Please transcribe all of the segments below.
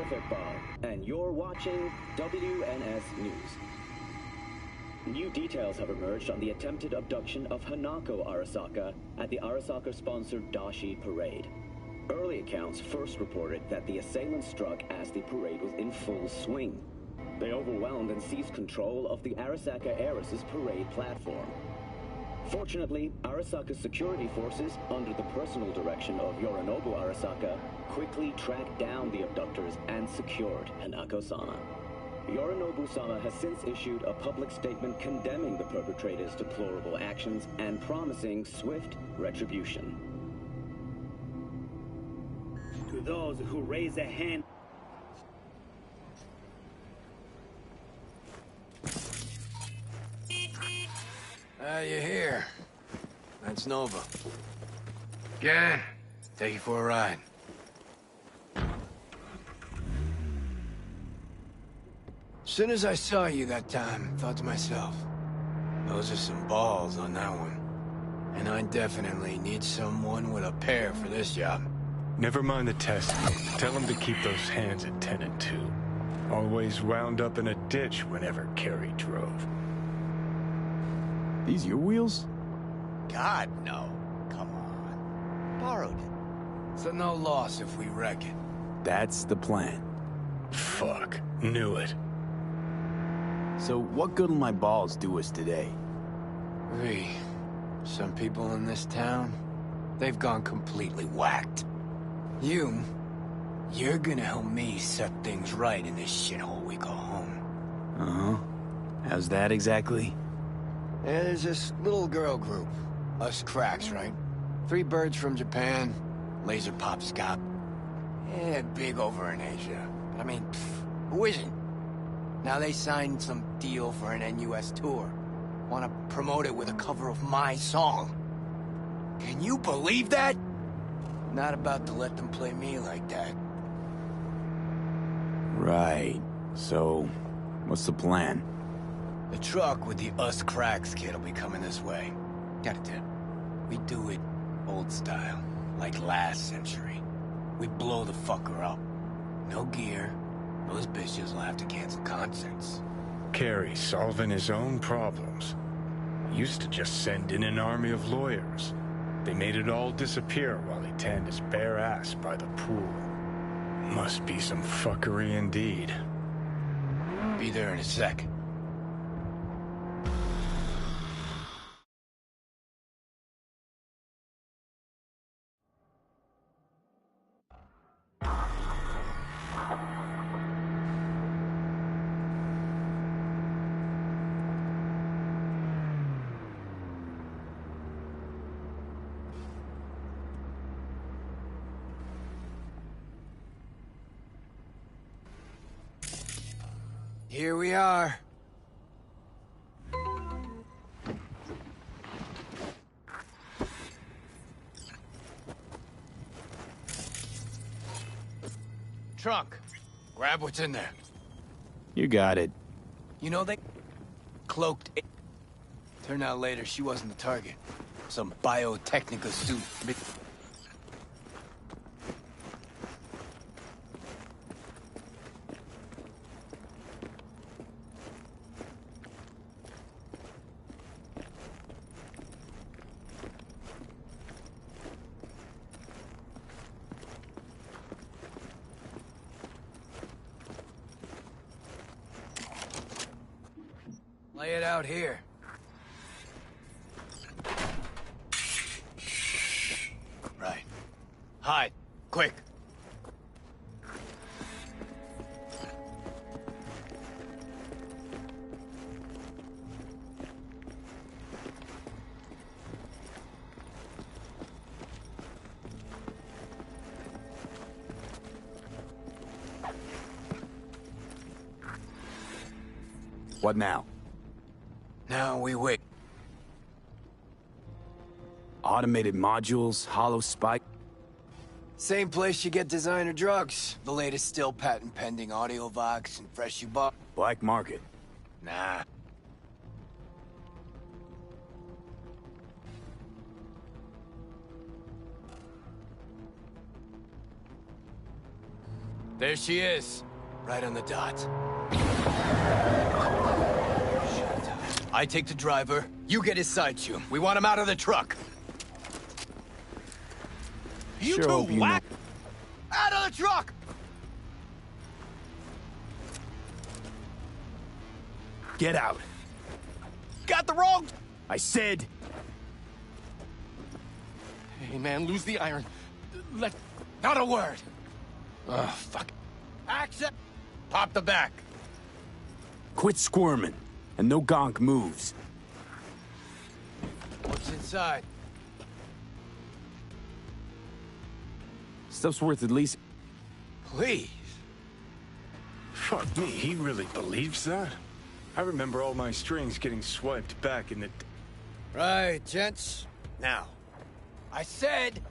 Prophet Bob, and you're watching WNS News. New details have emerged on the attempted abduction of Hanako Arasaka at the Arasaka-sponsored Dashi Parade. Early accounts first reported that the assailants struck as the parade was in full swing. They overwhelmed and seized control of the Arasaka Heiress's parade platform. Fortunately, Arasaka's security forces, under the personal direction of Yorinobu Arasaka, quickly tracked down the abductors and secured Hanako-sama. Yorinobu-sama has since issued a public statement condemning the perpetrators' deplorable actions and promising swift retribution. To those who raise a hand... You're here. That's Nova. Get in. Take you for a ride. Soon as I saw you that time, thought to myself, those are some balls on that one. And I definitely need someone with a pair for this job. Never mind the test. Tell him to keep those hands at 10 and 2. Always wound up in a ditch whenever Carrie drove. These your wheels? God, no. Come on. Borrowed it. So no loss if we wreck it. That's the plan. Fuck. Knew it. So what good will my balls do us today? Some people in this town, they've gone completely whacked. You're gonna help me set things right in this shithole we call home. Uh-huh. How's that exactly? Yeah, there's this little girl group. Us cracks, right? 3 birds from Japan, laser pop scop. Yeah, big over in Asia. But I mean, who isn't? Now they signed some deal for an NUS tour. Want to promote it with a cover of my song. Can you believe that? Not about to let them play me like that. Right. So, what's the plan? The truck with the Us Cracks kid will be coming this way. Got a tip. We do it old style, like last century. We blow the fucker up. No gear. Those bitches will have to cancel concerts. Carrie solving his own problems. Used to just send in an army of lawyers. They made it all disappear while he tanned his bare ass by the pool. Must be some fuckery indeed. Be there in a sec. Here we are. Trunk. Grab what's in there. You got it. You know they cloaked it. Turned out later she wasn't the target. Some biotechnical suit. Lay it out here. Right. Hide. Quick. What now? Now we wait. Automated modules, hollow spike. Same place you get designer drugs. The latest still patent pending Audiovox and Fresh You Bought. Black market. Nah. There she is. Right on the dot. I take the driver, you get his side tune. We want him out of the truck. You Sure two hope you whack! Out of the truck! Get out. Got the wrong... I said... Hey, man, lose the iron. Not a word. Oh, fuck. Access. Pop the back. Quit squirming. And no gonk moves. What's inside? Stuff's worth at least... Please. Fuck me, he really believes that? I remember all my strings getting swiped back in the... Right, gents. Now. I said...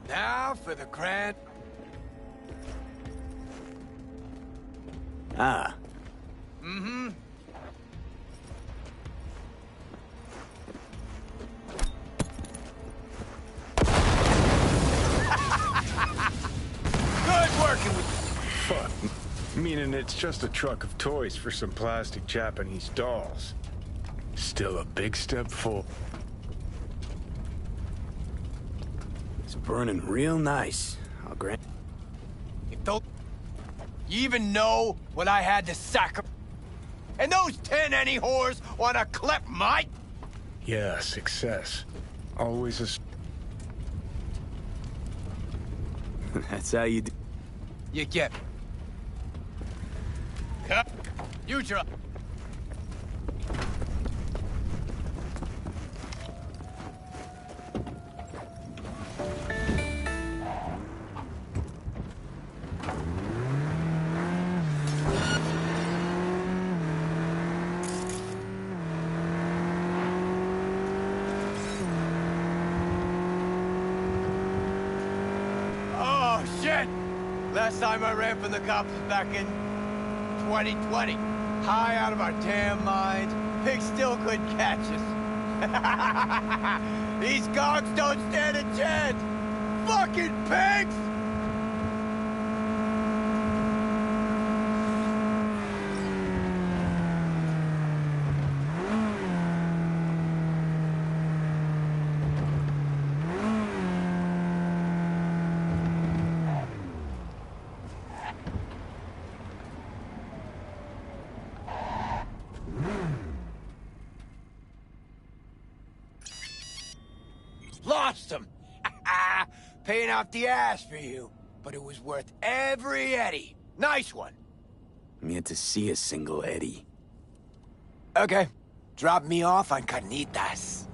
Now for the grand... Ah. Mm-hmm. Good working with... Fuck. Meaning it's just a truck of toys for some plastic Japanese dolls. Still a big step forward. It's burning real nice. I'll grant... If those... You even know what I had to sacrifice? And those 10 any whores want to clip my... Yeah, success. Always a... That's how you do... You get... Cut. You drop. Oh, shit! Last time I ran from the cops was back in 2020. High out of our damn minds. Pigs still couldn't catch us. These cogs don't stand a chance! Fucking pigs! Lost him! Paying out the ass for you. But it was worth every eddy. Nice one. I'm yet to see a single Eddie. Okay. Drop me off on Carnitas.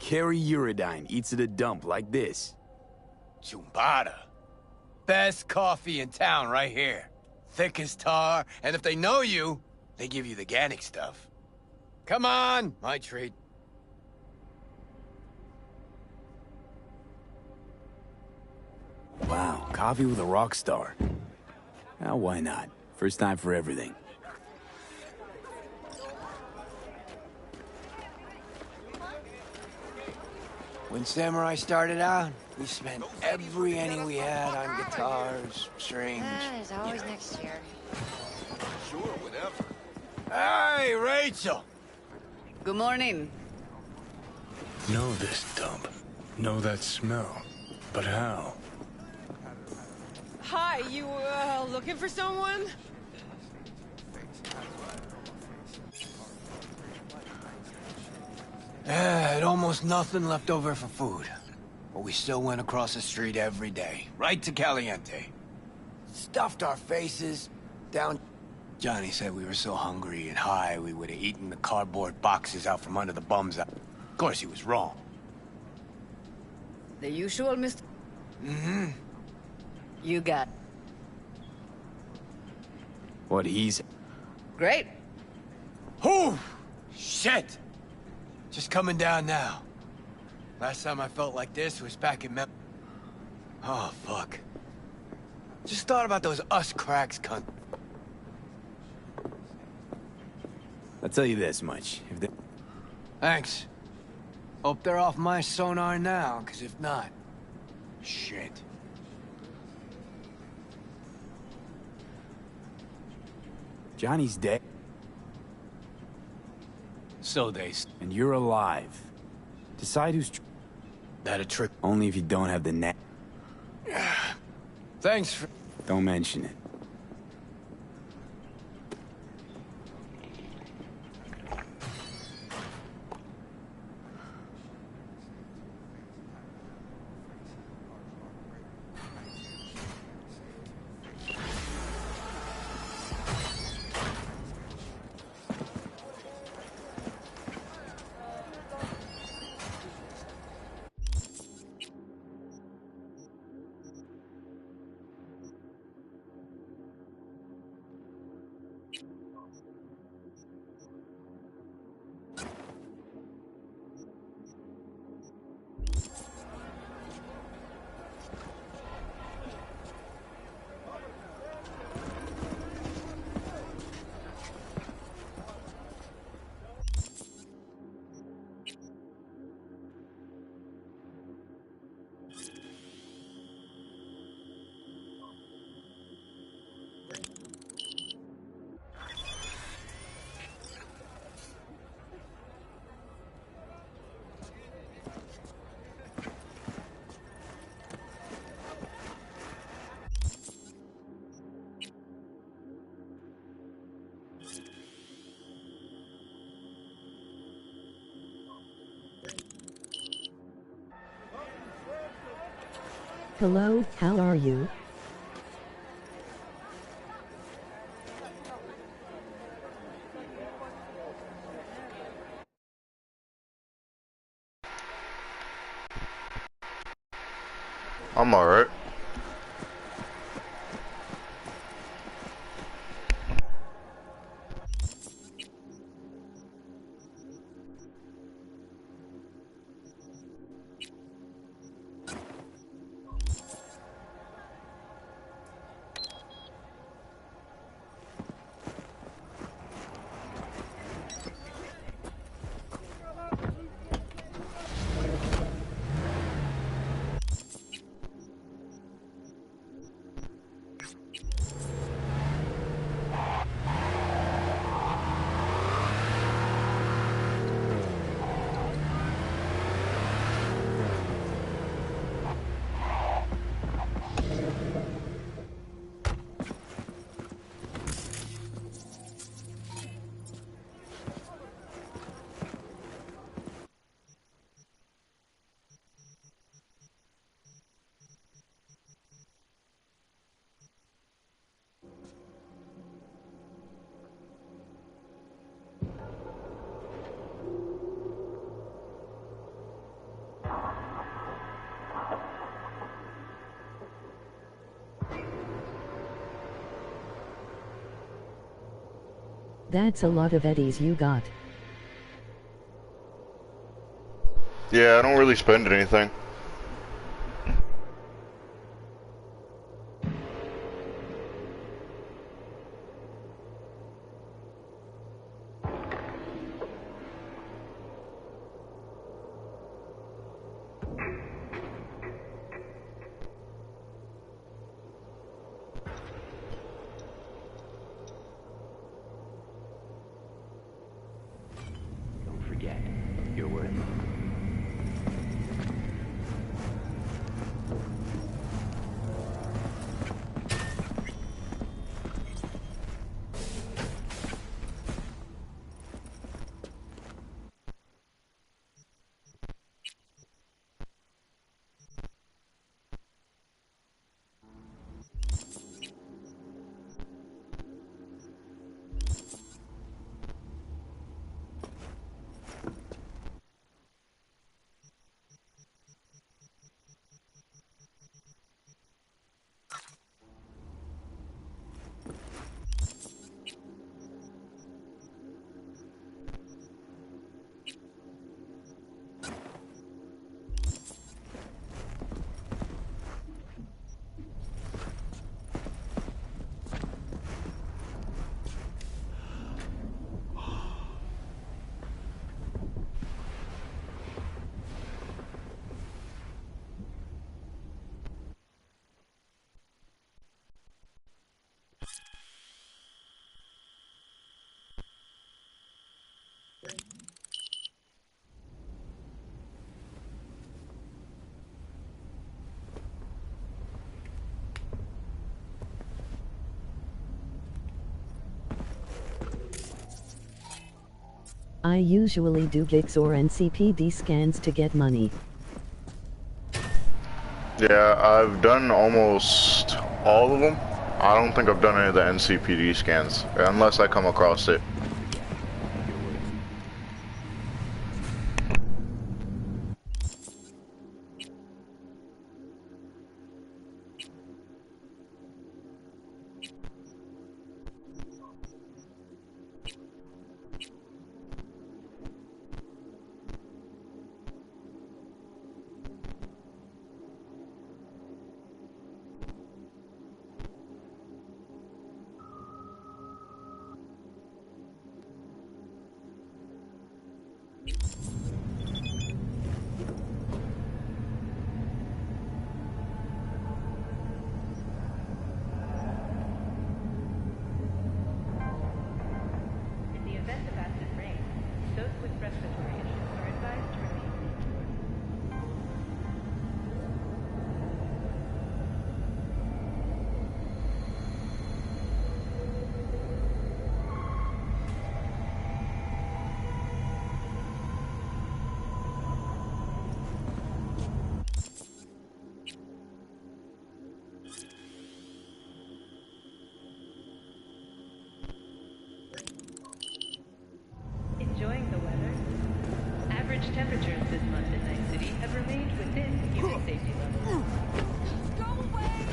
Carry Uridine eats at a dump like this. Chumbada. Best coffee in town right here. Thick as tar, and if they know you, they give you the organic stuff. Come on, my treat. Wow, coffee with a rock star. Why not? First time for everything. When Samurai started out, we spent every penny we had on guitars, strings. There's always next year. Sure, whatever. Hey, Rachel! Good morning. Know this dump. Know that smell. But how? Hi, you, looking for someone? Had almost nothing left over for food. But we still went across the street every day, right to Caliente. Stuffed our faces, down... Johnny said we were so hungry and high we would have eaten the cardboard boxes out from under the bums. Of course, he was wrong. The usual, Mr. Mm-hmm. You got... What he's... Great. Whew! Shit! Just coming down now. Last time I felt like this was back in Oh, fuck. Just thought about those us cracks, cunt. I'll tell you this much. If they... Thanks. Hope they're off my sonar now, because if not... Shit. Johnny's dead. So they... And you're alive. Decide who's... That a trick? Only if you don't have the net. Thanks for... Don't mention it. Hello, how are you? I'm alright. That's a lot of eddies you got. Yeah, I don't really spend anything. I usually do gigs or NCPD scans to get money. Yeah, I've done almost all of them. I don't think I've done any of the NCPD scans, unless I come across it. Enjoying the weather? Average temperatures this month in Night City have remained within human safety levels. Go away!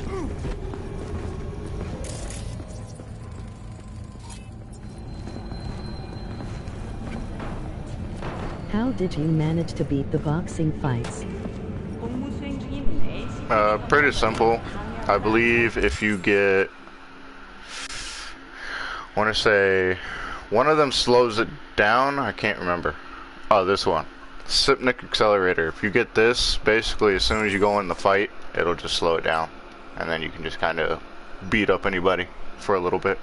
How did you manage to beat the boxing fights? Pretty simple. I believe if you get, I want to say, one of them slows it down. I can't remember. Oh, this one. Sipnic Accelerator. If you get this, basically as soon as you go in the fight, it'll just slow it down. And then you can just kind of beat up anybody for a little bit.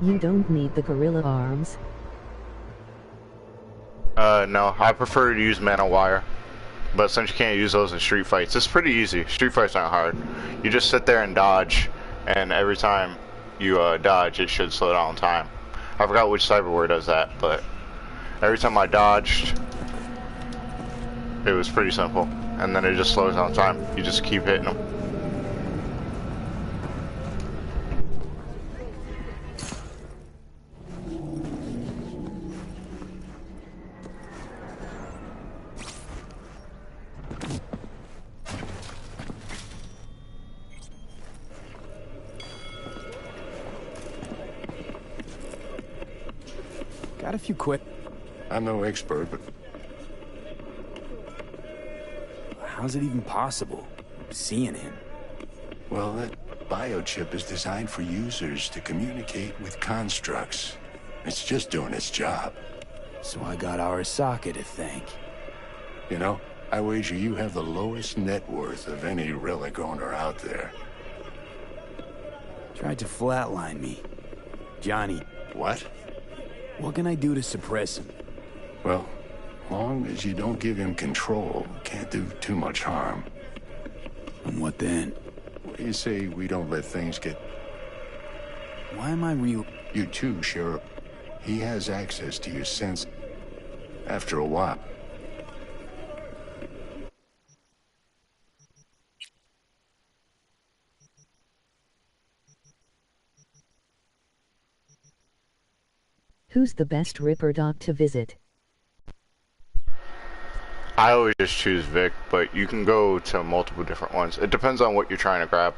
You don't need the gorilla arms. No, I prefer to use mana wire. But since you can't use those in street fights, it's pretty easy. Street fights aren't hard. You just sit there and dodge, and every time you dodge, it should slow down time. I forgot which cyberware does that, but every time I dodged, it was pretty simple. And then it just slows down time. You just keep hitting them. Got a few quick. I'm no expert, but How's it even possible? Seeing him. well, that biochip is designed for users to communicate with constructs. It's just doing its job. So I got Arasaka to thank. You know, I wager you have the lowest net worth of any relic owner out there. Tried to flatline me. Johnny. What? What can I do to suppress him? Well, long as you don't give him control, can't do too much harm. And what then? What do you say we don't let things get... Why am I real? You too, Sheriff. He has access to your sense. After a while. Who's the best Ripper Doc to visit? I always just choose Vic, but you can go to multiple different ones. It depends on what you're trying to grab.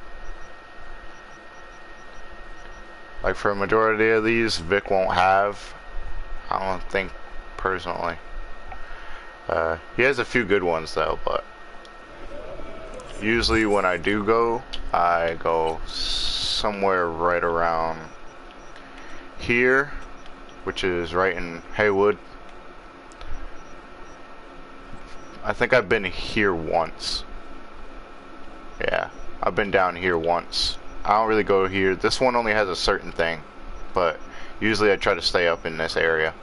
Like for a majority of these, Vic won't have. I don't think, personally. He has a few good ones though, but usually when I do go, I go somewhere right around here, which is right in Haywood. I think I've been here once. Yeah, I've been down here once. I don't really go here. This one only has a certain thing, but usually I try to stay up in this area.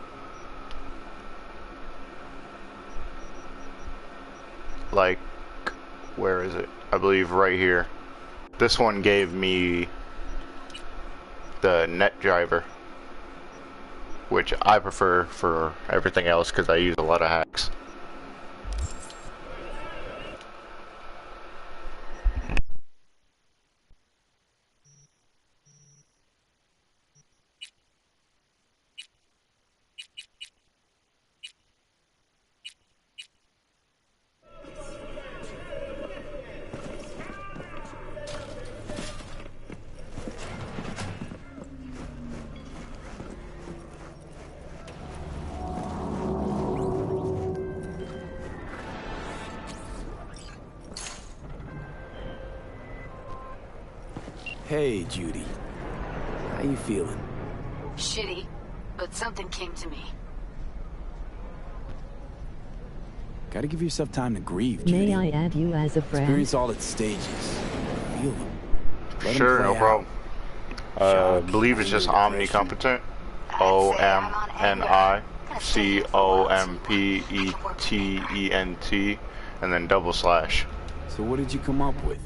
Like, where is it? I believe right here. This one gave me the net driver, which I prefer for everything else because I use a lot of hacks. Hey, Judy. How you feeling? Shitty, but something came to me. Gotta give yourself time to grieve, Judy. May I add you as a friend? Experience all its stages. Feel them. Let Sure, them no play problem. out. I believe it's just omnicompetent. OMNICOMPETENT, and then /. So what did you come up with?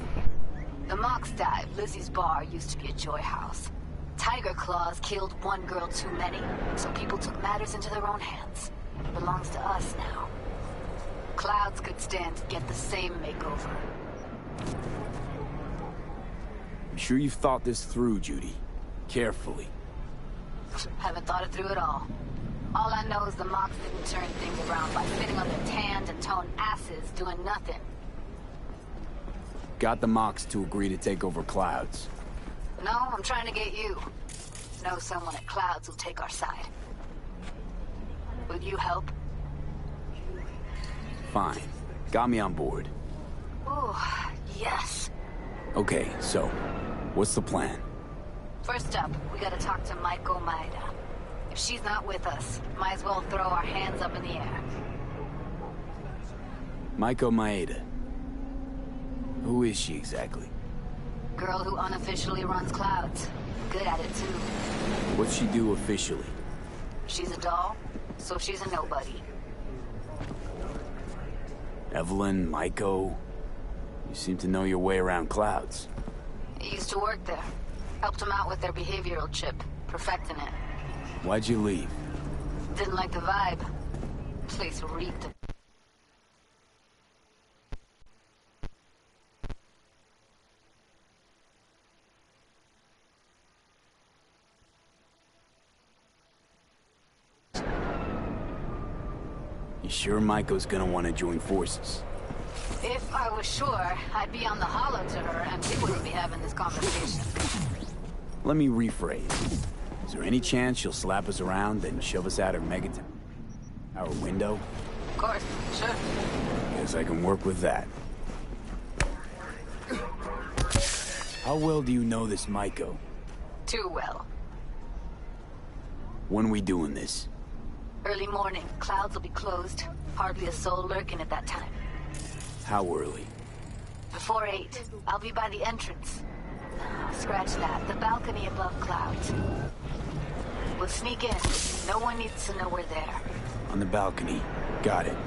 The Mox dive, Lizzie's bar, used to be a joy house. Tiger Claws killed one girl too many, so people took matters into their own hands. It belongs to us now. Clouds could stand to get the same makeover. I'm sure you've thought this through, Judy. Carefully. Haven't thought it through at all. All I know is the Mox didn't turn things around by sitting on their tanned and toned asses doing nothing. Got the Mox to agree to take over Clouds. No, I'm trying to get you. Know someone at Clouds who'll take our side. Will you help? Fine. Got me on board. Ooh, yes. Okay, so, what's the plan? First up, we gotta talk to Maiko Maeda. If she's not with us, might as well throw our hands up in the air. Maiko Maeda. Who is she exactly? Girl who unofficially runs Clouds. Good at it, too. What's she do officially? She's a doll, so she's a nobody. Evelyn, Maiko. You seem to know your way around Clouds. He used to work there. Helped them out with their behavioral chip, perfecting it. Why'd you leave? Didn't like the vibe. Place reeked of... You sure Maiko's gonna want to join forces? If I was sure, I'd be on the holo to her and we wouldn't be having this conversation. Let me rephrase. Is there any chance she'll slap us around, then shove us out her megaton? Our window? Of course, sure. Guess I can work with that. How well do you know this Maiko? Too well. When we doing this? Early morning, Clouds will be closed. Hardly a soul lurking at that time. How early? Before 8. I'll be by the entrance. Scratch that. The balcony above Clouds. We'll sneak in. No one needs to know we're there. On the balcony. Got it.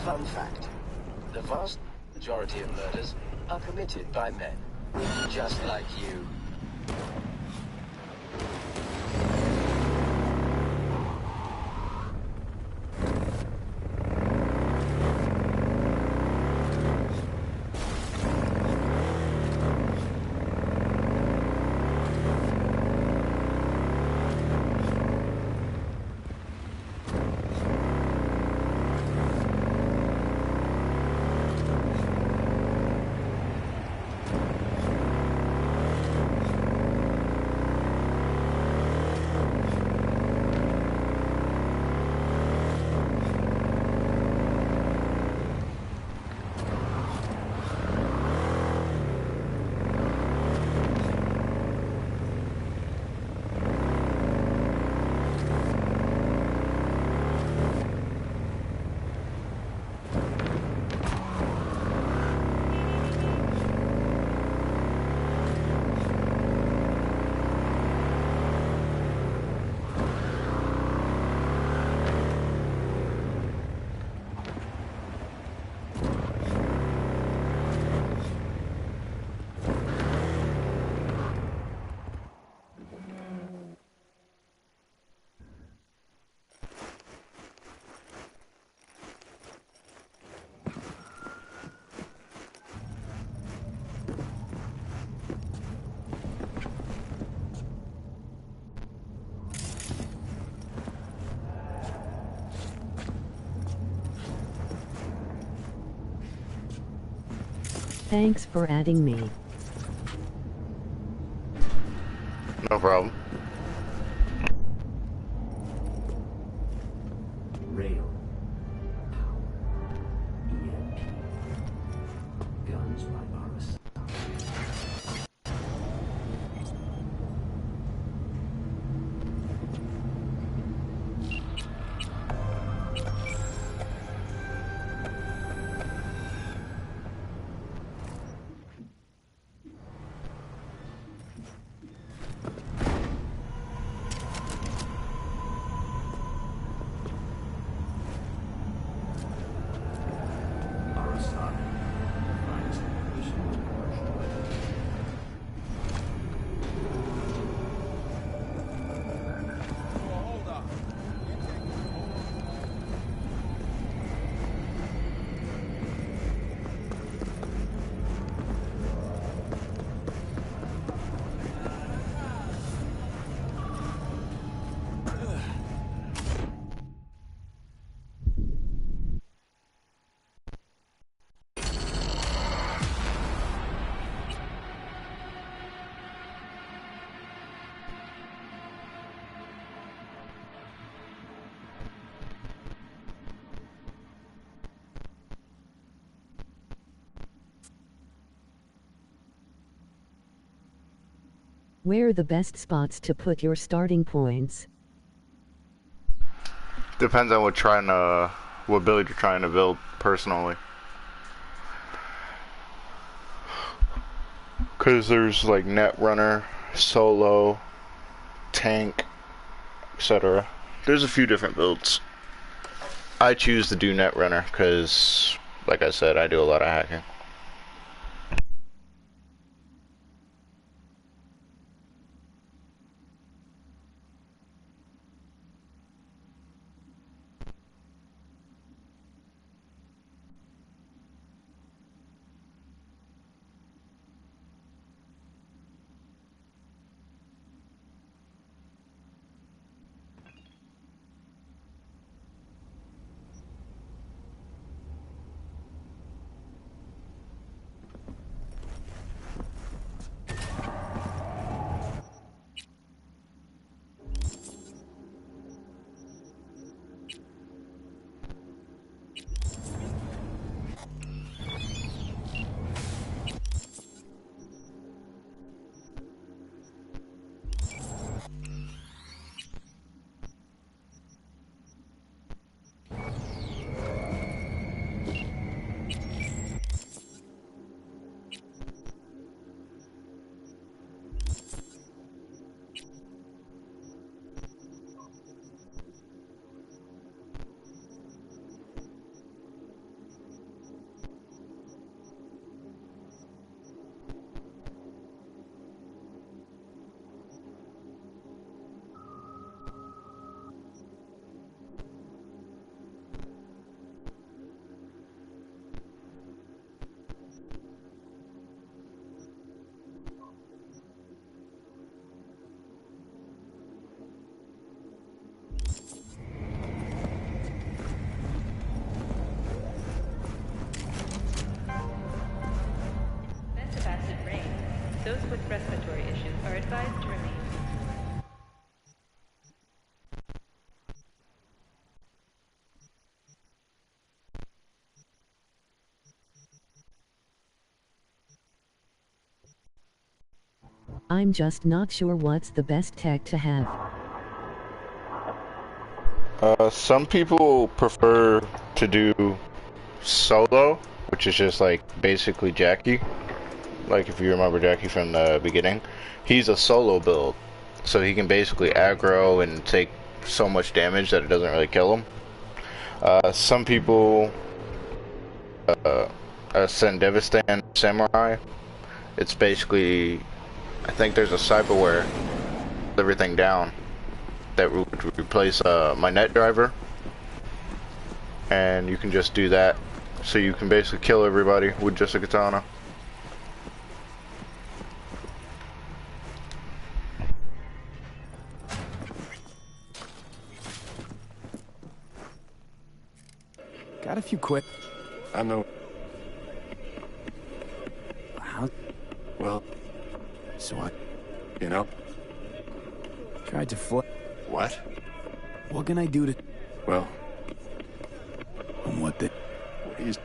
Fun fact. The vast majority of murders are committed by men. Just like you. Thanks for adding me. No problem. Rail. Power. EMP. Guns by Arasaka. Where are the best spots to put your starting points? Depends on what build you're trying to build personally. Cause there's like Netrunner, Solo, Tank, etc. There's a few different builds. I choose to do Netrunner because, like I said, I do a lot of hacking. Those with respiratory issues are advised to remain. I'm just not sure what's the best tech to have. Some people prefer to do solo, which is just like basically Jackie. Like if you remember Jackie from the beginning, he's a solo build, so he can basically aggro and take so much damage that it doesn't really kill him. Some people send Devastan Samurai. It's basically, I think there's a cyberware, everything down, that would replace my net driver, and you can just do that, so you can basically kill everybody with just a katana. Got a few quick. I know. How? Well, So I you know. tried to flip. What? What can I do to? Well, And what the? he's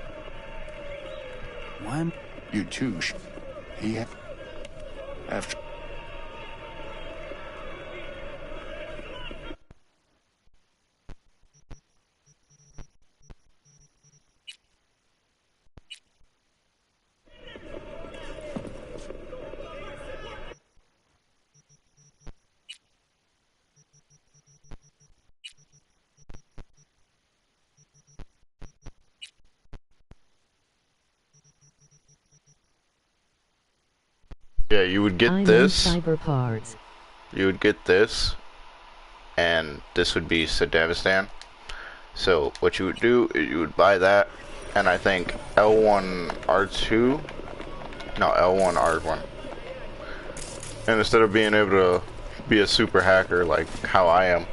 Why am? you too. He after. Yeah, you would get I'm this. in Cyberparts. You would get this, and this would be Sadavastan. So what you would do is you would buy that, and I think L1 R2, no, L1 R1. And instead of being able to be a super hacker like how I am,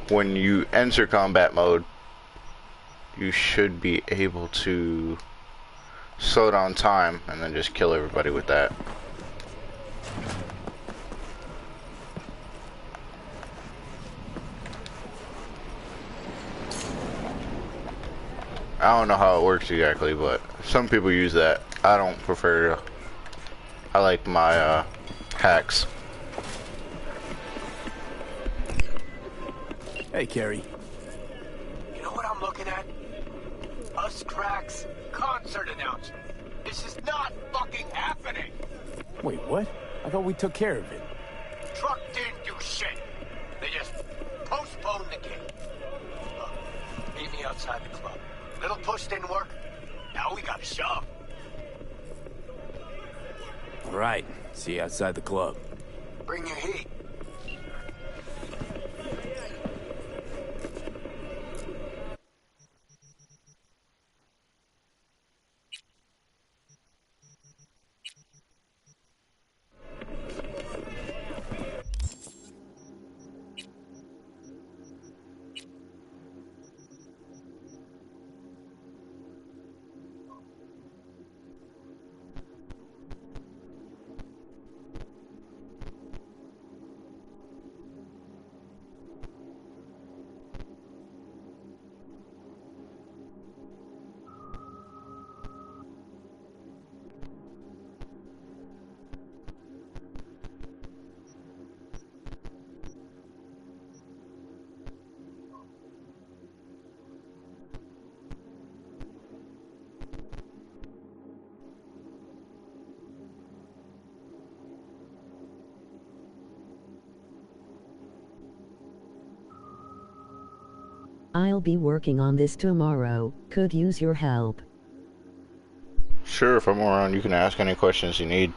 when you enter combat mode, you should be able to slow down time and then just kill everybody with that. I don't know how it works exactly, but some people use that. I don't prefer to. I like my hacks. Hey, Carrie. You know what I'm looking at? Us Cracks concert announcement. This is not fucking happening. Wait, what? I thought we took care of it. Truck didn't do shit. They just postponed the gig. Look, meet me outside the club. Little push didn't work. Now we gotta shove. All right. See you outside the club. Bring your heat. I'll be working on this tomorrow. Could use your help. Sure, if I'm around, you can ask any questions you need.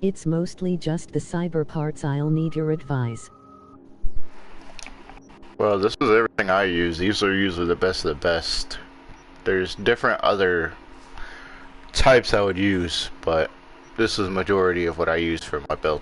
It's mostly just the cyber parts. I'll need your advice. Well, this is everything I use. These are usually the best of the best. There's different other types I would use, but this is the majority of what I use for my build.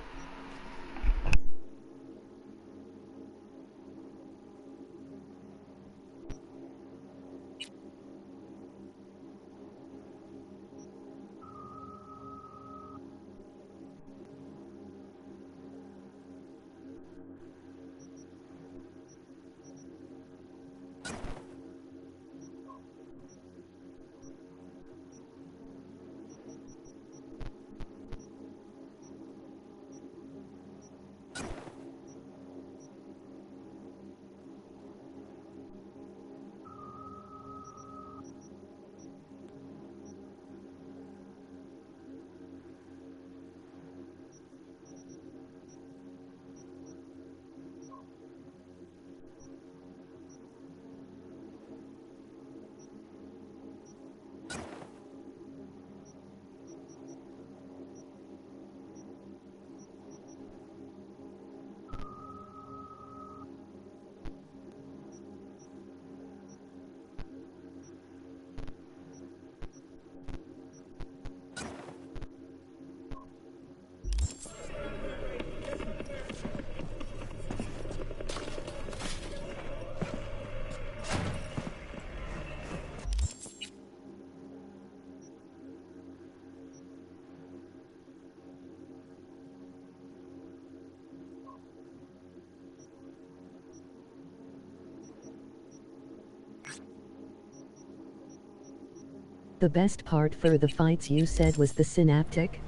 The best part for the fights you said was the synaptic?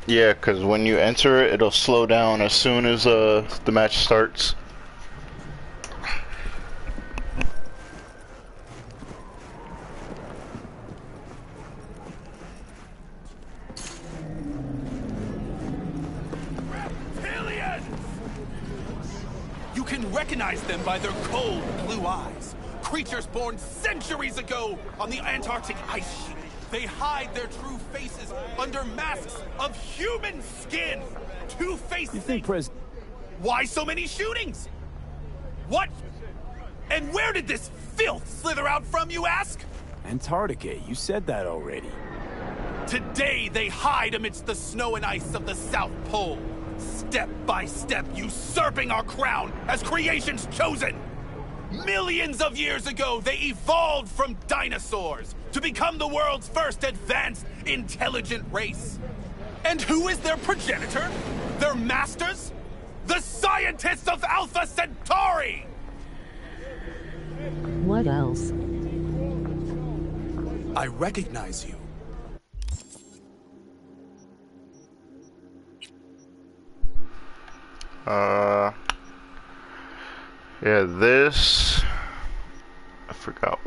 Yeah, because when you enter it, it'll slow down as soon as the match starts. You can recognize them by their cold blue eyes. Creatures born centuries ago on the Antarctic ice sheet. They hide their true faces under masks of human skin. Two-faced things. Why so many shootings? What? And where did this filth slither out from, you ask? Antarctica, you said that already. Today they hide amidst the snow and ice of the South Pole. Step by step usurping our crown as creation's chosen. Millions of years ago, they evolved from dinosaurs to become the world's first advanced, intelligent race. And who is their progenitor? Their masters? The scientists of Alpha Centauri! What else? I recognize you. Yeah, this... I forgot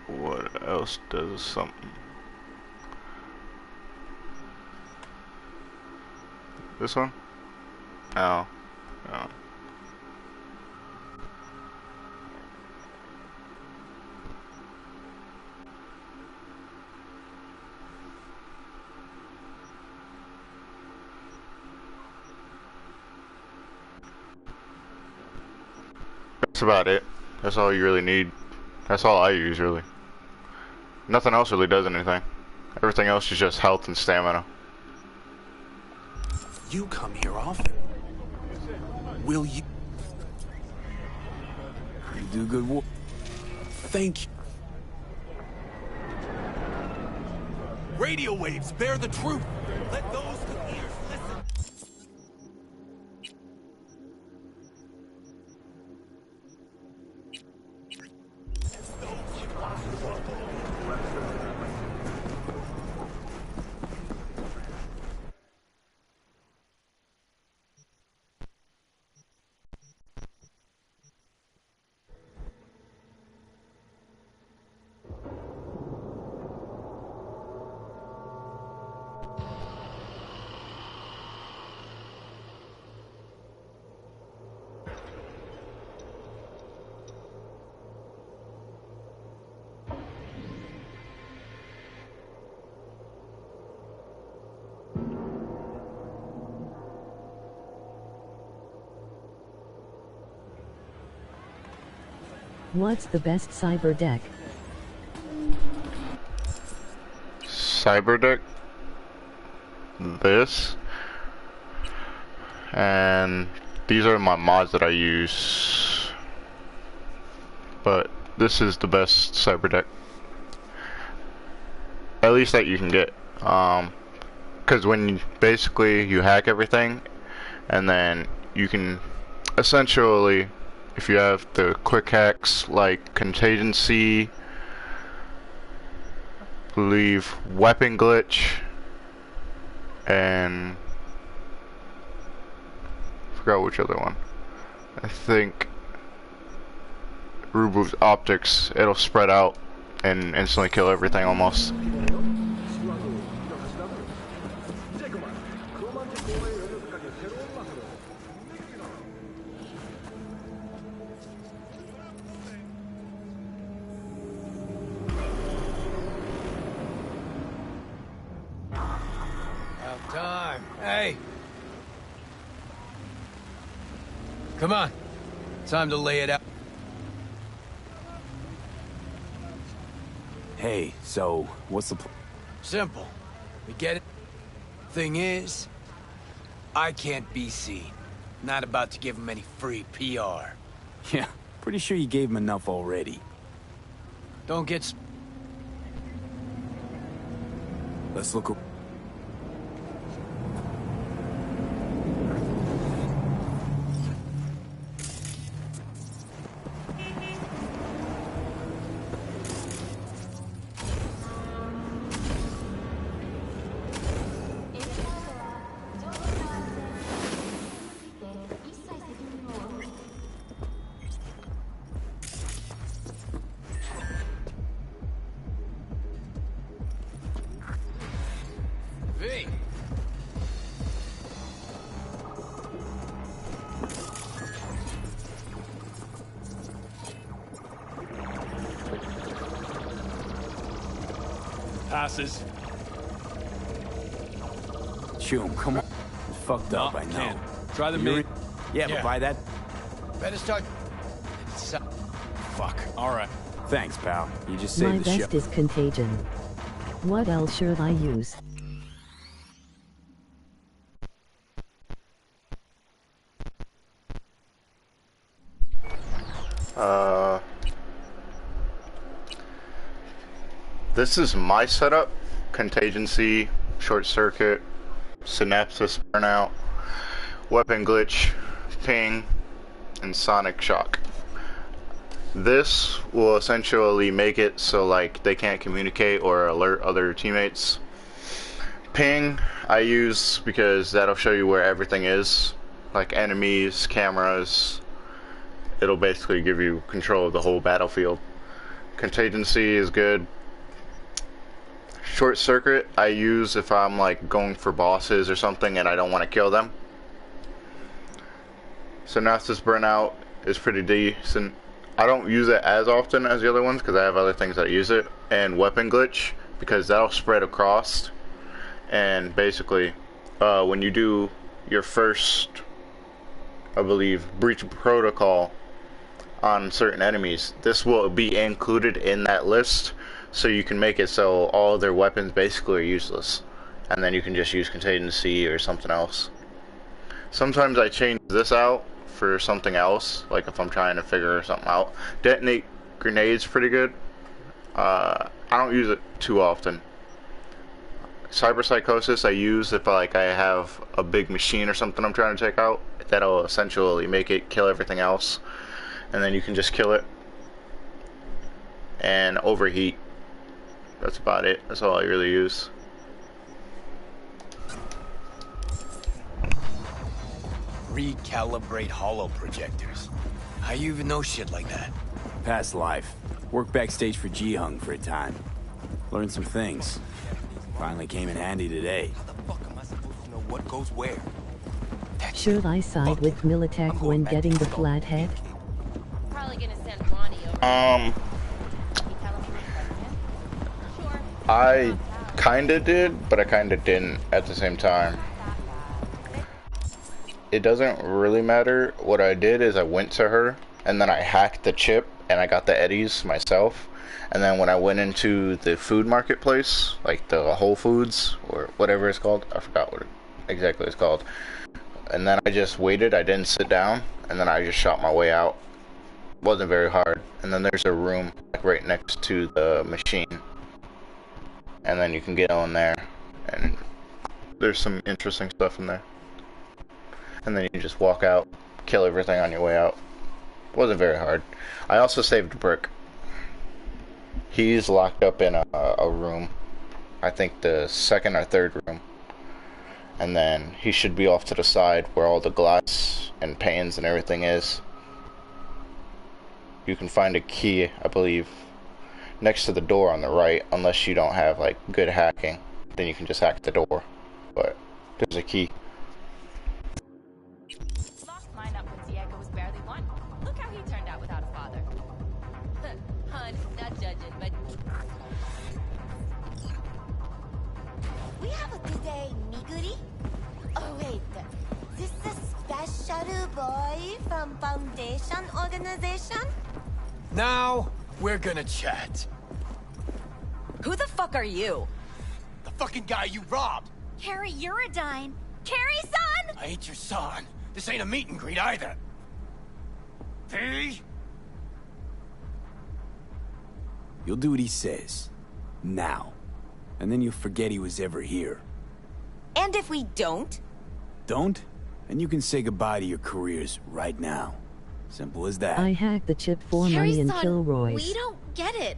what else does something. This one? No. No. That's about it. That's all you really need. That's all I use, really. Nothing else really does anything. Everything else is just health and stamina. You come here often. Will you... You do good work. Thank you. Radio waves bear the truth. Let those with ears listen. What's the best cyber deck? Cyber deck. This. And these are my mods that I use. But this is the best cyber deck. At least that you can get. Because when you basically you hack everything, and then you can essentially, if you have the quick hacks like contingency, believe weapon glitch, and I forgot which other one. I think remove optics, it'll spread out and instantly kill everything almost. Time. Hey! Come on. Time to lay it out. Hey, so, what's the Simple. You get it? Thing is, I can't be seen. Not about to give him any free PR. Yeah, pretty sure you gave him enough already. Don't get... Let's look... Passes. Choom, come on. It's fucked up, I know. Can't. Try the You're main. Yeah, but by that... Better start... Fuck. All right. Thanks, pal. You just My saved the show. vest is contagion. What else should I use? This is my setup. Contingency, short circuit, synapsis burnout, weapon glitch, ping, and sonic shock. This will essentially make it so like they can't communicate or alert other teammates. Ping I use because that'll show you where everything is, like enemies, cameras. It'll basically give you control of the whole battlefield. Contingency is good. Short circuit I use if I'm like going for bosses or something and I don't want to kill them. Synapsis burnout is pretty decent. I don't use it as often as the other ones because I have other things that use it. And weapon glitch because that'll spread across. And basically, when you do your first, I believe, breach of protocol on certain enemies, this will be included in that list. So you can make it so all their weapons basically are useless. And then you can just use contingency or something else. Sometimes I change this out for something else, like if I'm trying to figure something out. Detonate grenades pretty good. I don't use it too often. Cyberpsychosis I use if like I have a big machine or something I'm trying to take out. That'll essentially make it kill everything else. And then you can just kill it. And overheat. That's about it. That's all I really use. Recalibrate holo projectors. How you even know shit like that? Past life. Worked backstage for Ji-Hung for a time. Learned some things. Finally came in handy today. How the fuck am I supposed to know what goes where? Should I side with Militech when getting the flathead? Probably gonna send Ronnie over. I kinda did, but I kinda didn't at the same time. It doesn't really matter. What I did is I went to her, and then I hacked the chip, and I got the eddies myself. And then when I went into the food marketplace, like the Whole Foods, or whatever it's called, I forgot what exactly it's called. And then I just waited, I didn't sit down, and then I just shot my way out. Wasn't very hard. And then there's a room like right next to the machine. And then you can get on there, and there's some interesting stuff in there. And then you just walk out, kill everything on your way out. Wasn't very hard. I also saved Brick. He's locked up in a room. I think the second or third room. And then he should be off to the side where all the glass and panes and everything is. You can find a key, I believe, next to the door on the right, unless you don't have like good hacking. Then you can just hack the door. But there's a key. Lost mine up when Diego was barely one. Look how he turned out without a father. Hun, not judging, but we have a today, Miguri. Oh wait, this the special boy from Foundation Organization? Now we're gonna chat. who the fuck are you? The fucking guy you robbed. Carrie Uridine. Carrie, son! I ain't your son. This ain't a meet and greet either. P? You'll do what he says. Now. And then you'll forget he was ever here. And if we don't? Don't? And you can say goodbye to your careers right now. Simple as that. I hacked the chip for money and kill Royce. We don't get it.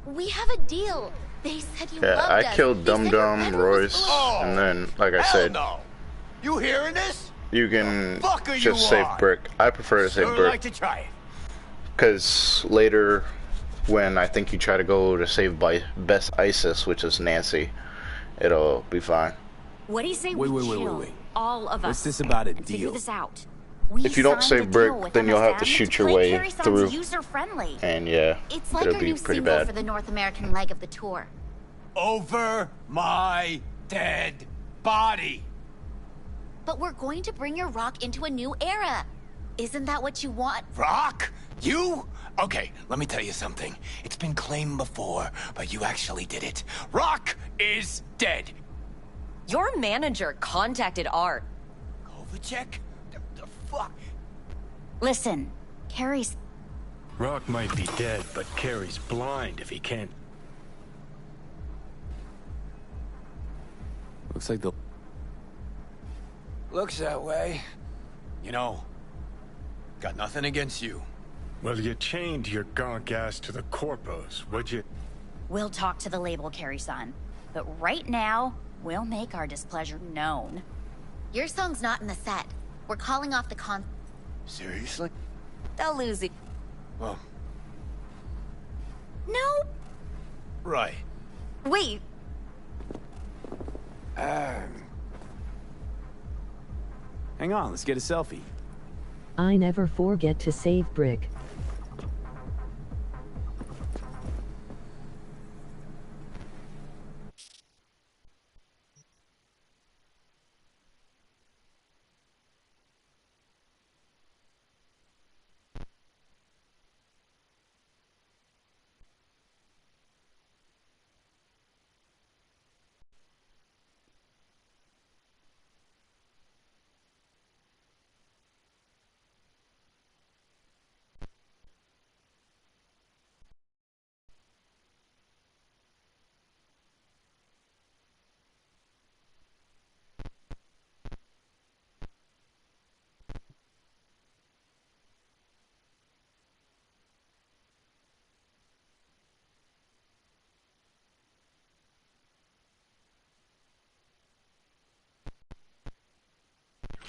We have a deal. They said you Yeah, loved I us. killed They Dum said your Dum, bedroom Royce, was full of- and then, like I said, No. You hearing this? you can fuck are you just save on? Brick. I prefer to save Sure Brick. like to try it. Because later, when I think you try to go to save by Best ISIS, which is Nancy, it'll be fine. What do you say Wait, we wait, wait, kill wait, wait. all of us? What's this about a and figure deal? this out. If you don't save Brick, then you'll have to shoot your way through. User friendly. And yeah, It's like it'll our be new pretty single bad. for the North American leg of the tour. over my dead body. But we're going to bring your rock into a new era. Isn't that what you want? Rock? You? Okay, let me tell you something. It's been claimed before, but you actually did it. Rock is dead. Your manager contacted Art. Kovacic? The fuck? Listen, Carrie's... Rock might be dead, but Carrie's blind if he can't... Looks like the... Looks that way. You know, got nothing against you. Well, you chained your gonk ass to the corpos, would you? We'll talk to the label, Carrie-san. But right now, we'll make our displeasure known. Your song's not in the set. We're calling off the Seriously? They'll lose it. Well... No! Right. Wait. Hang on, let's get a selfie. I never forget to save Brick.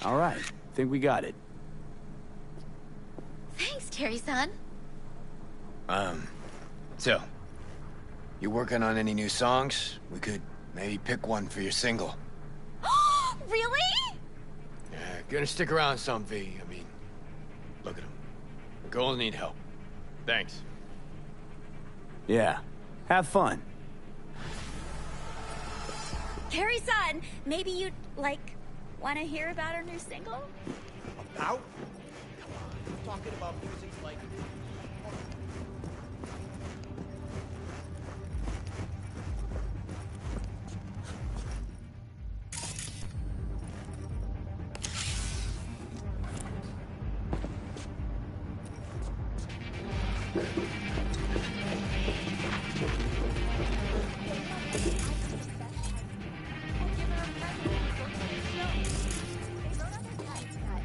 All right, think we got it. Thanks, Terry-san. So, you working on any new songs? We could maybe pick one for your single. Really? Yeah, gonna stick around some, V. I mean, look at them. The girls need help. Thanks. Yeah, have fun. Carrie-san, maybe you'd, like, want to hear about our new single? About? Come on, we're talking about music like...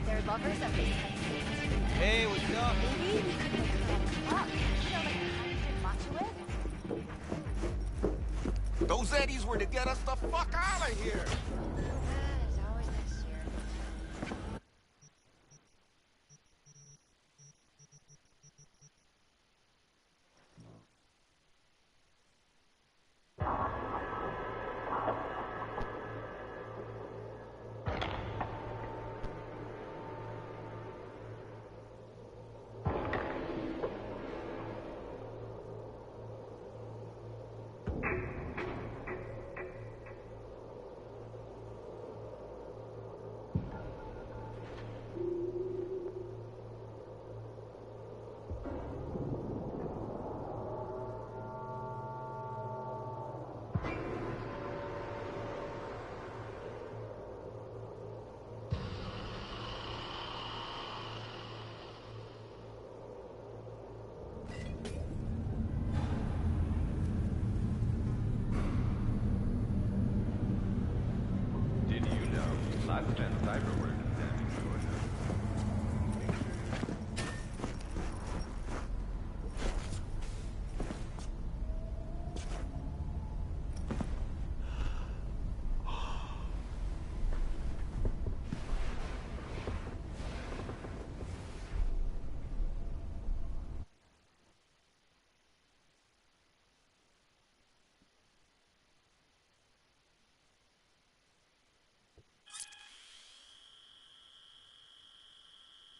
They're lovers of this. Hey, what's up? Maybe we could make her come up. You know, like the kind you did matcha with? Those Eddies were to get us the fuck out of here! There's always next year.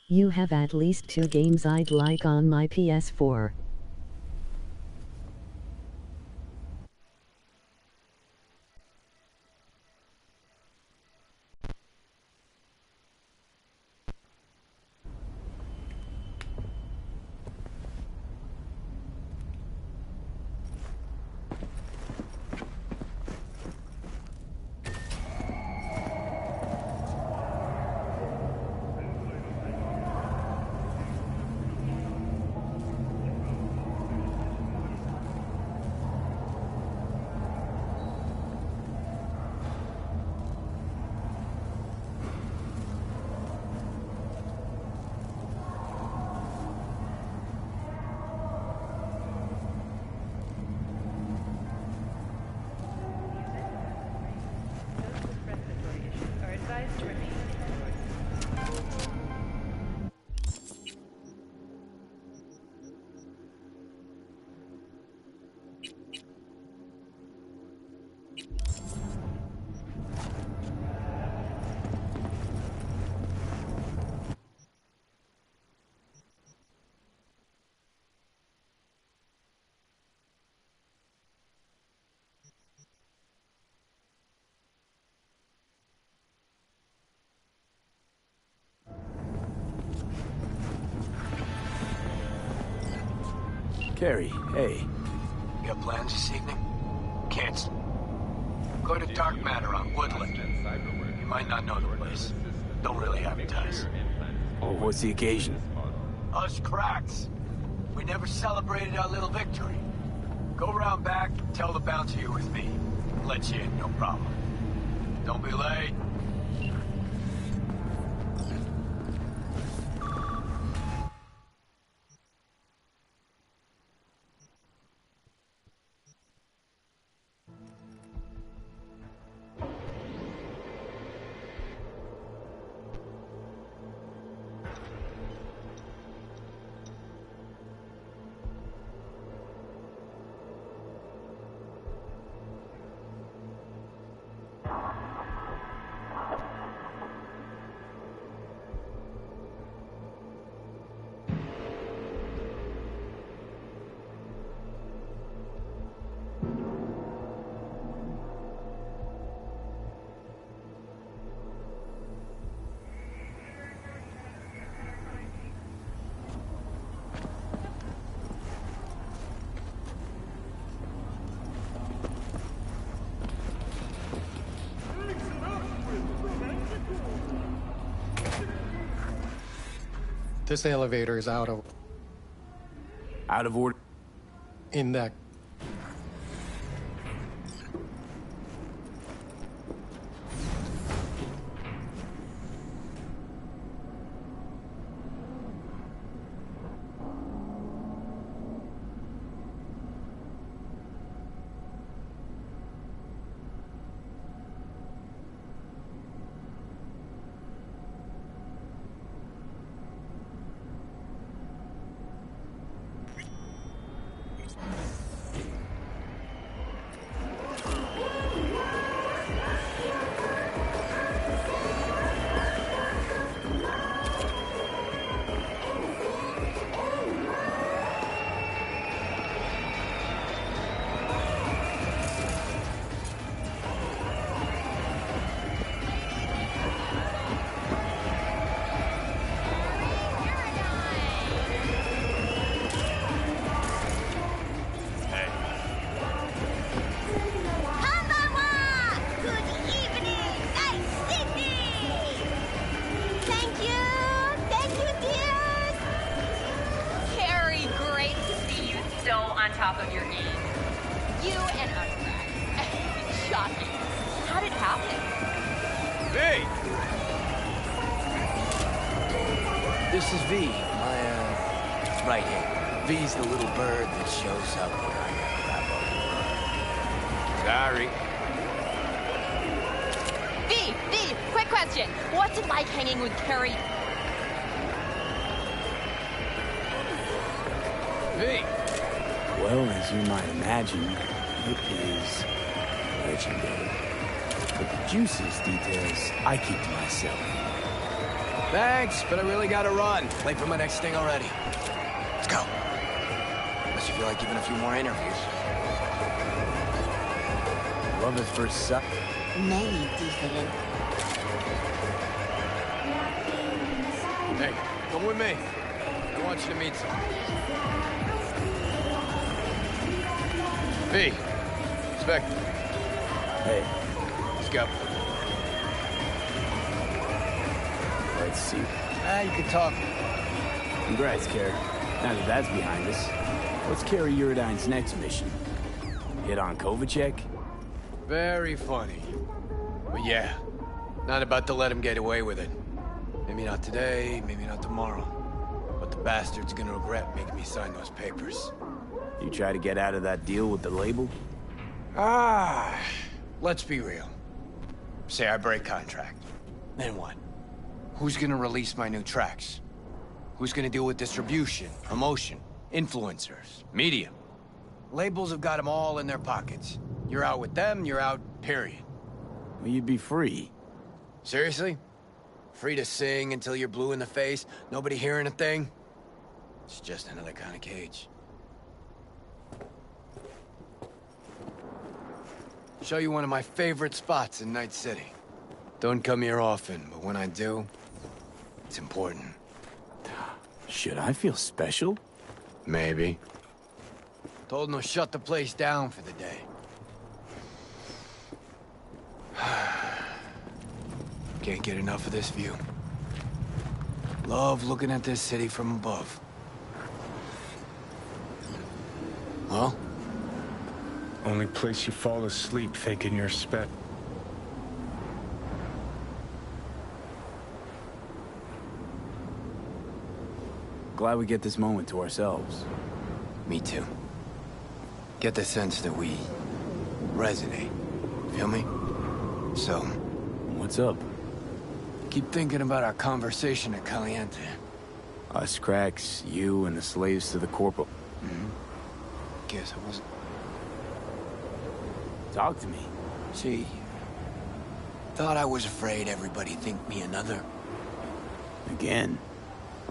You have at least 2 games I'd like on my PS4. Carrie, hey. You got plans this evening? Cancel. Go to Dark Matter on Woodland. You might not know the place. Don't really advertise. Oh, what's the occasion? Us cracks. We never celebrated our little victory. Go around back, tell the bouncer you're with me. Let you in, no problem. Don't be late. This elevator is out of order? In that. On top of your game. You and us, Rex. Shocking. How did it happen? Hey! This is V, my, right hand. V's the little bird that shows up when I wrap up. V, quick question. What's it like hanging with Carrie? V! Well, as you might imagine, it is legendary. But the juiciest details, I keep to myself. Thanks, but I really gotta run. Late for my next thing already. Let's go. Unless you feel like giving a few more interviews. Love at first sight. Maybe different. Hey, come with me. I want you to meet someone. V, Spectre. Hey. Let's go. Let's see. You can talk. Congrats, Carrie. Now that that's behind us, what's Carrie Uridine's next mission? Hit on Kovacic? Very funny. But yeah, not about to let him get away with it. Maybe not today, maybe not tomorrow. But the bastard's gonna regret making me sign those papers. You try to get out of that deal with the label? Let's be real. Say I break contract. Then what? Who's gonna release my new tracks? Who's gonna deal with distribution, promotion, influencers, media? Labels have got them all in their pockets. You're out with them, you're out, period. Well, you'd be free. Seriously? Free to sing until you're blue in the face, nobody hearing a thing? It's just another kind of cage. Show you one of my favorite spots in Night City. Don't come here often, but when I do, it's important. Should I feel special? Maybe. Told him to shut the place down for the day. Can't get enough of this view. Love looking at this city from above. Well? Only place you fall asleep faking your spec. Glad we get this moment to ourselves. Me too. Get the sense that we resonate. Feel me? So... What's up? Keep thinking about our conversation at Caliente. Us cracks, you and the slaves to the corporal. Guess I wasn't... Talk to me. See... Thought I was afraid everybody'd think me another. Again?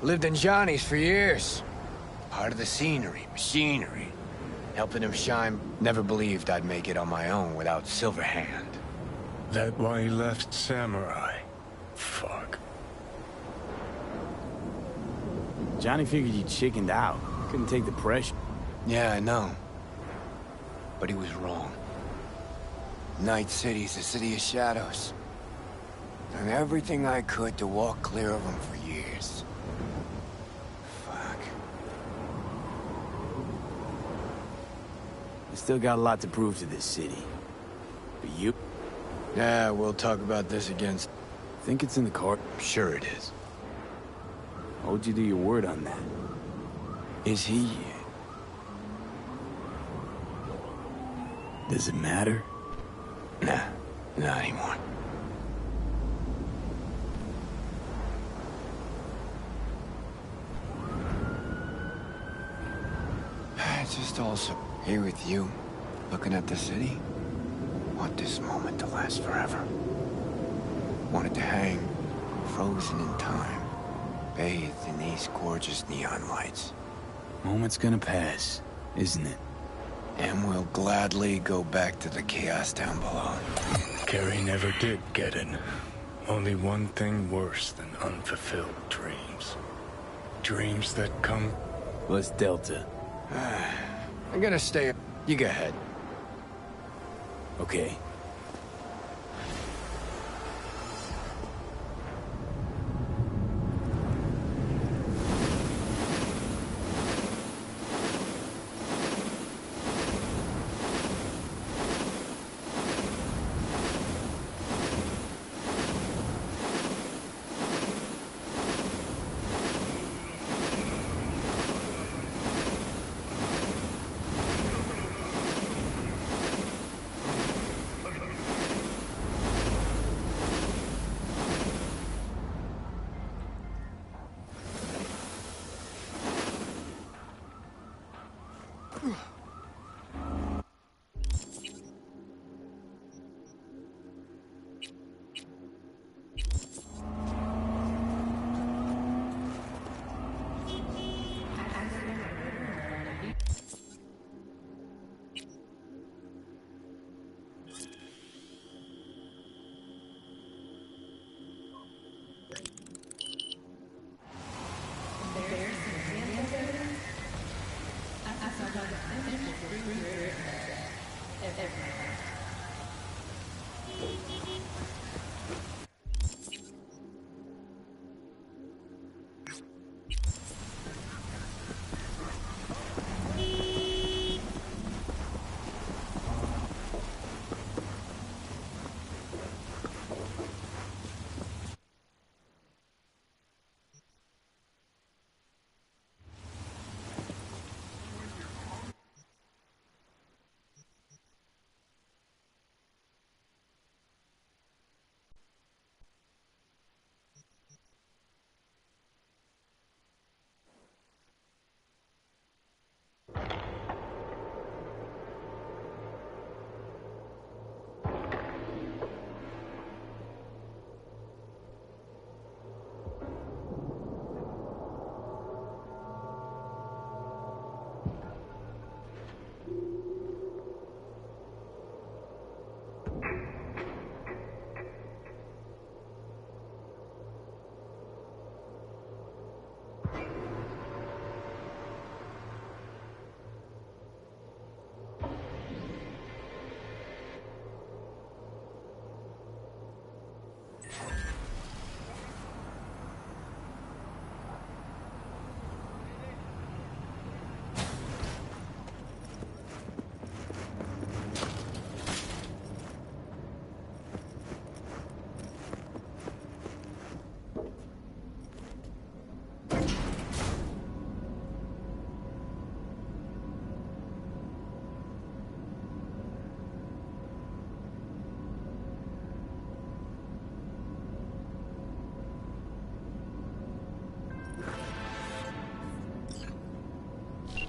Lived in Johnny's for years. Part of the scenery, machinery. Helping him shine. Never believed I'd make it on my own without Silverhand. That why he left Samurai? Fuck. Johnny figured you chickened out. Couldn't take the pressure. Yeah, I know. But he was wrong. Night City's a city of shadows. Done everything I could to walk clear of them for years. Fuck. You still got a lot to prove to this city. But you... Yeah, we'll talk about this again. Think it's in the car? Sure it is. Hold you to your word on that. Is he... Does it matter? Nah, not anymore. Just also here with you, looking at the city. Want this moment to last forever. Want it to hang, frozen in time, bathed in these gorgeous neon lights. Moment's gonna pass, isn't it? And we'll gladly go back to the chaos down below. Carrie never did get it. Only one thing worse than unfulfilled dreams. Dreams that come... What's Delta? I'm gonna stay... You go ahead. Okay.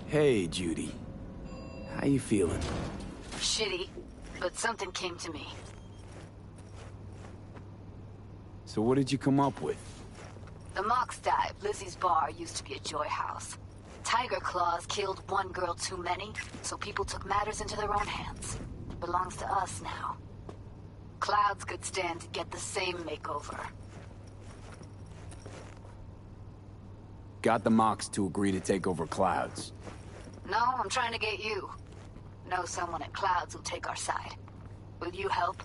Hey, Judy. How you feeling? Shitty, but something came to me. So what did you come up with? The Mox Dive, Lizzie's bar, used to be a joy house. Tiger Claws killed one girl too many, so people took matters into their own hands. Belongs to us now. Clouds could stand to get the same makeover. Got the Mox to agree to take over Clouds. No, I'm trying to get you. Know someone at Clouds who'll take our side. Will you help?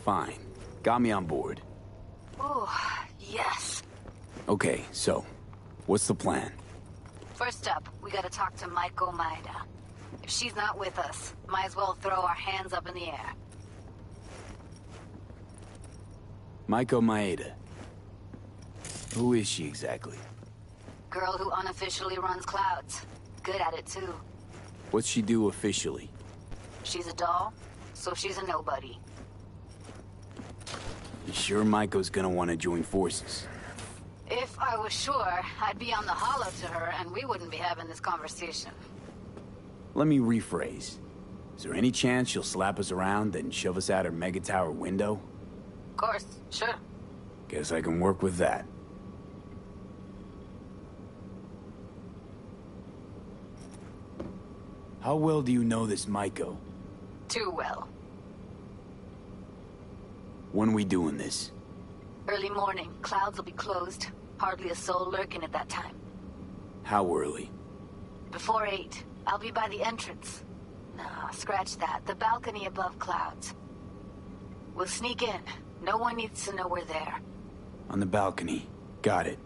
Fine. Got me on board. Oh, yes. Okay, so, what's the plan? First up, we gotta talk to Maiko Maeda. If she's not with us, might as well throw our hands up in the air. Maiko Maeda. Who is she exactly? Girl who unofficially runs Clouds. Good at it, too. What's she do officially? She's a doll, so she's a nobody. You sure Maiko's gonna want to join forces? If I was sure, I'd be on the hollow to her and we wouldn't be having this conversation. Let me rephrase. Is there any chance she'll slap us around and shove us out her mega tower window? Of course, sure. Guess I can work with that. How well do you know this Maiko? Too well. When we doing this? Early morning, Clouds will be closed. Hardly a soul lurking at that time. How early? Before 8. I'll be by the entrance. Nah, scratch that. The balcony above Clouds. We'll sneak in. No one needs to know we're there. On the balcony. Got it.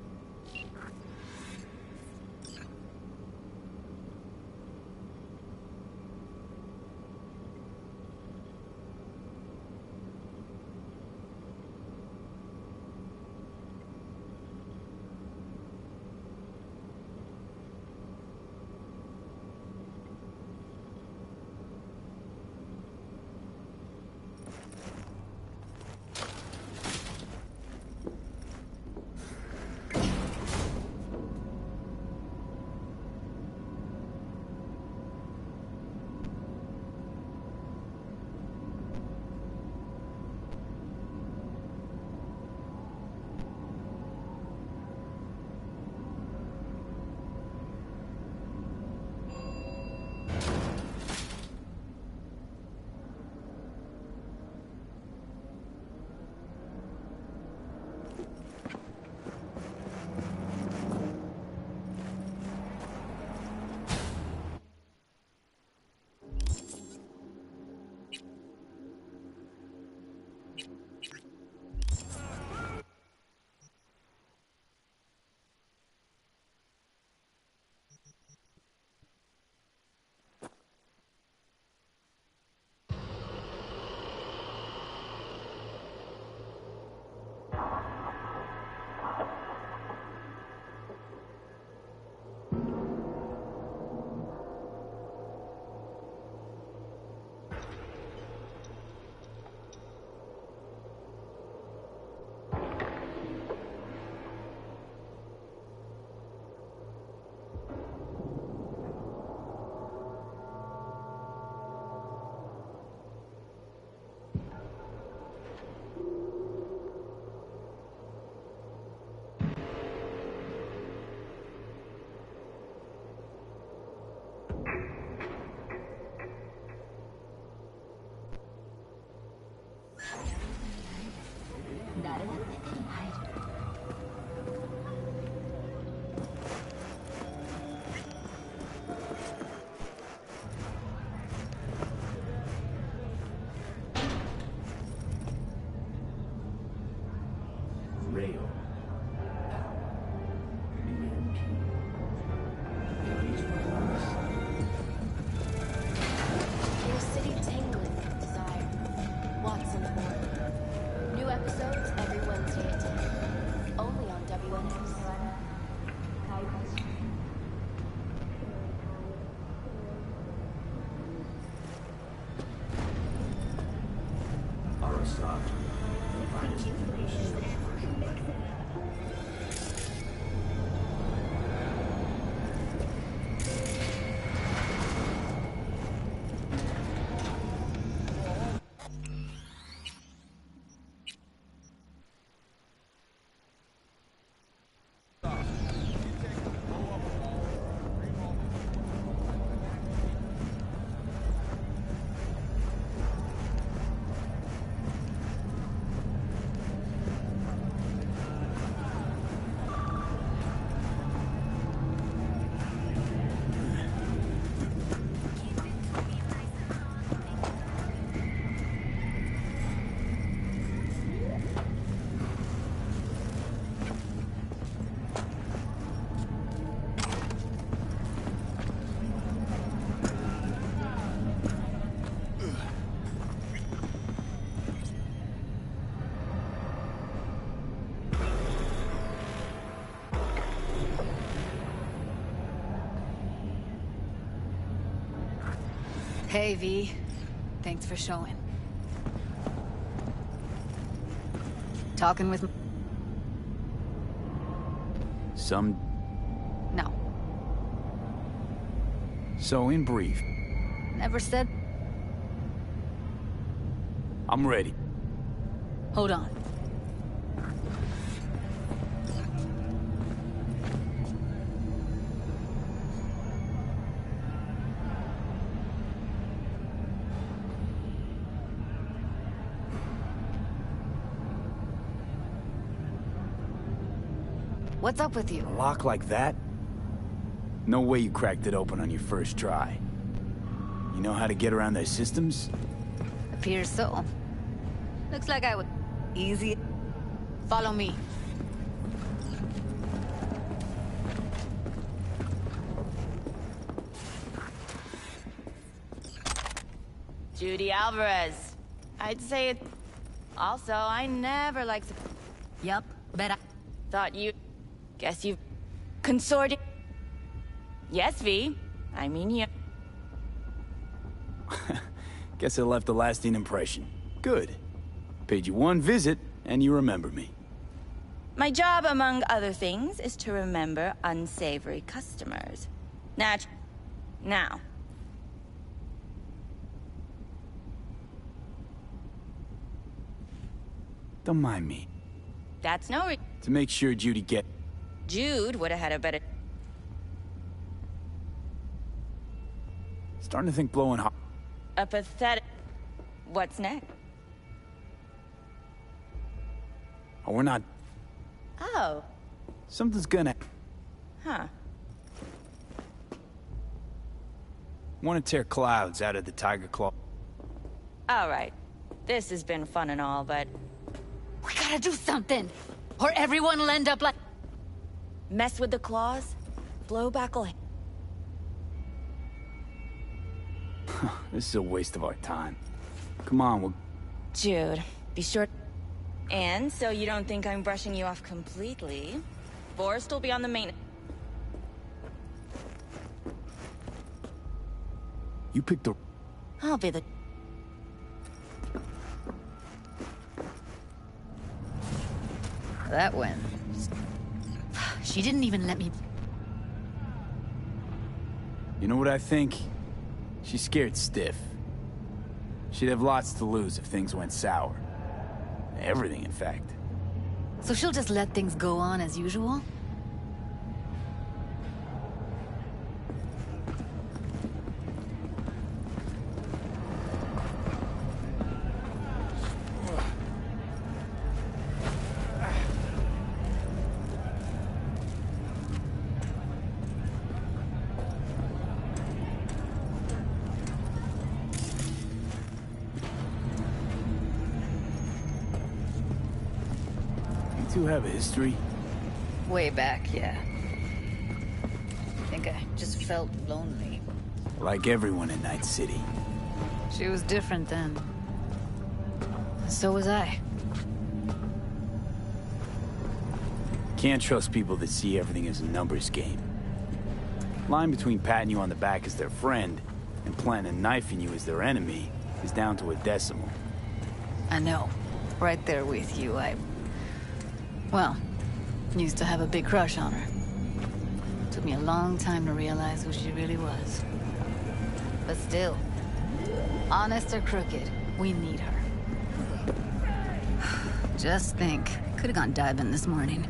Episodes every Wednesday at 10. Only on WNS. Hey, V. Thanks for showing. Talking with... Some... No. So, in brief, Never said... I'm ready. Hold on. What's up with you? A lock like that? No way you cracked it open on your first try. You know how to get around their systems? Appears so. Looks like I would... Easy. Follow me. Judy Alvarez. I'd say it... Also, I never liked... Yup, bet I... Thought you... Guess you've... Consorted... Yes, V. I mean, you... Guess I left a lasting impression. Good. Paid you one visit, and you remember me. My job, among other things, is to remember unsavory customers. Now. Don't mind me. That's no re... To make sure Judy get... Jude would have had a better... Starting to think blowing hot. A pathetic... What's next? Oh, we're not... Oh. Something's gonna... Huh. Want to tear clouds out of the Tiger Claw. All right. This has been fun and all, but... We gotta do something! Or everyone will end up like... Mess with the claws? Blowback'll... This is a waste of our time. Come on, we'll... Jude, be sure... And so you don't think I'm brushing you off completely, Forrest will be on the main... You picked the... I'll be the... That went. She didn't even let me... You know what I think? She's scared stiff. She'd have lots to lose if things went sour. Everything, in fact. So she'll just let things go on as usual? You two have a history? Way back, yeah. I think I just felt lonely. Like everyone in Night City. She was different then. So was I. Can't trust people that see everything as a numbers game. Line between patting you on the back as their friend and planning on knifing you as their enemy is down to a decimal. I know. Right there with you, Well, used to have a big crush on her. Took me a long time to realize who she really was. But still, honest or crooked, we need her. Just think, could have gone diving this morning.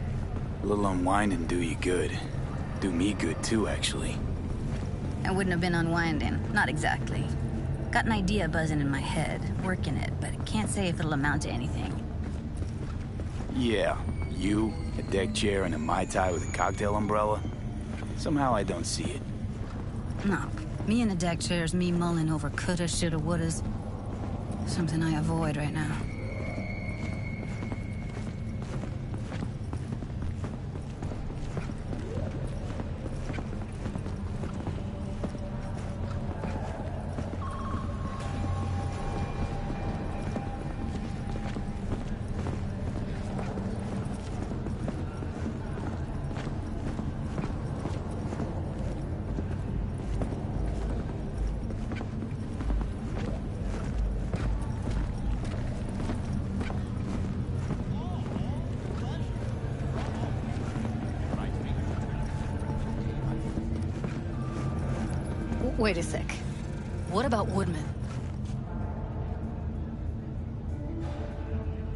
A little unwinding do you good. Do me good too, actually. I wouldn't have been unwinding, not exactly. Got an idea buzzing in my head, working it, but can't say if it'll amount to anything. Yeah, you, a deck chair, and a Mai Tai with a cocktail umbrella. Somehow I don't see it. No, me in a deck chair is me mulling over coulda, shoulda, wouldas. Something I avoid right now. Wait a sec. What about Woodman?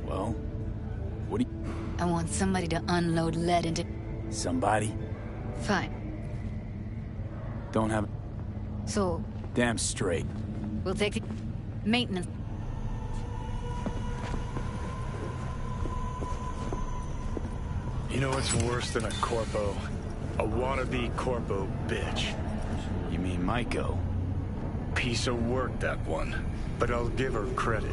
Well, what do you... I want somebody to unload lead into... Somebody? Fine. Don't have... So... Damn straight. We'll take the... maintenance. You know what's worse than a corpo? A wannabe corpo bitch. You mean Maiko? Piece of work, that one. But I'll give her credit.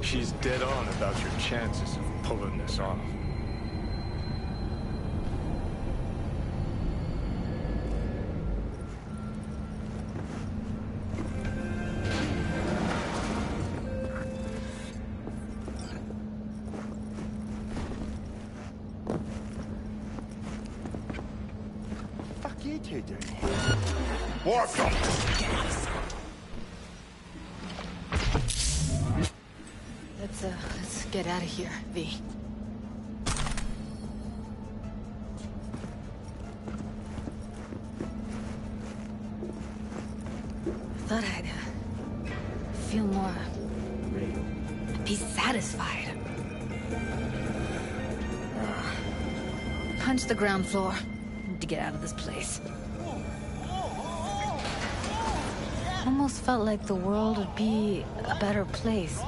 She's dead on about your chances of pulling this off. Fuck you two doing? Warp them! Let's get out of here, V. Thought I'd feel more... be satisfied. Punch the ground floor. Need to get out of this place. Almost felt like the world would be a better place.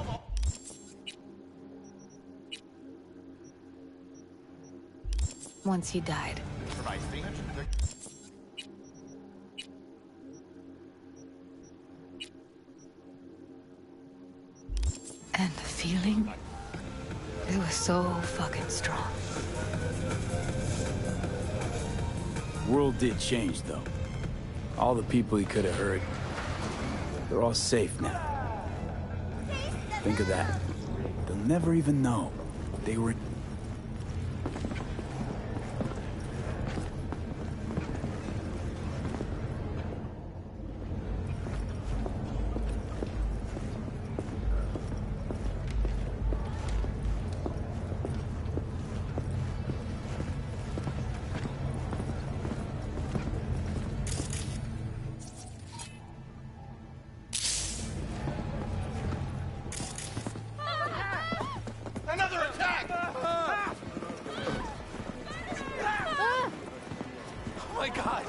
Once he died. And the feeling, it was so fucking strong. World did change, though. All the people he could have hurt, they're all safe now. Think of that. They'll never even know they were... Another attack! Oh my god!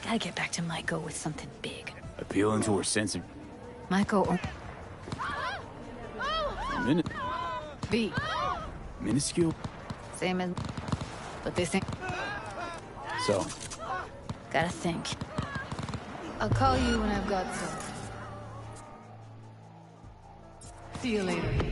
Gotta get back to Maiko with something big. Appealing to her sense of... Maiko... B. Minuscule? Same as... But they think... So? Gotta think. I'll call you when I've got some. See you later.